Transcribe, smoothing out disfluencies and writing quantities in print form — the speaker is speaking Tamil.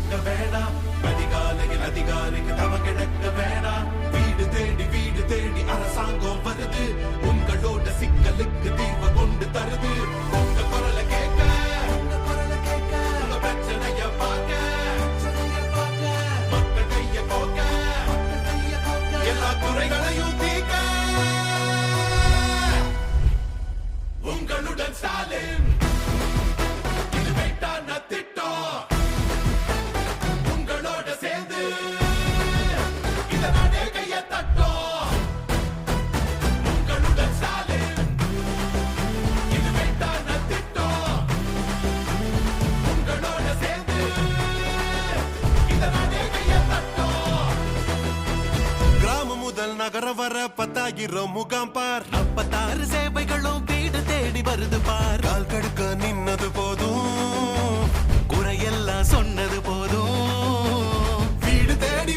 கிடக்க வேணாம், அதிகாலையில் அதிகாரிக்கு தவ கிடக்க வேணாம். வீடு தேடி அரசாங்கம் வருது, உங்களோட சிக்கலுக்கு தீர்வு கொண்டு தருது. உங்க குரலை கேட்க, உங்க பிரச்சனைய பார்க்க, மக்கள் கைய கோக்க, எல்லா குறைகளையும் தீர்க்க உங்களுடன் ஸ்டாலின். இது வேண்டான திட்டம், உங்களோட சேர்ந்து இந்த நாடே கைய தட்டும். உங்களுடன் ஸ்டாலின், இது வேண்டான திட்டம், உங்களோட சேர்ந்து இந்த நாடே கைய தட்டும். கிராமம் முதல் நகர வர 10,000 முகாம் பார், 46 சேவைகளும் வீடு தேடி வருது பார். கால் கடுக்க நின்னது போதும், குறையெல்லாம் சொன்னது போதும். வீடு தேடி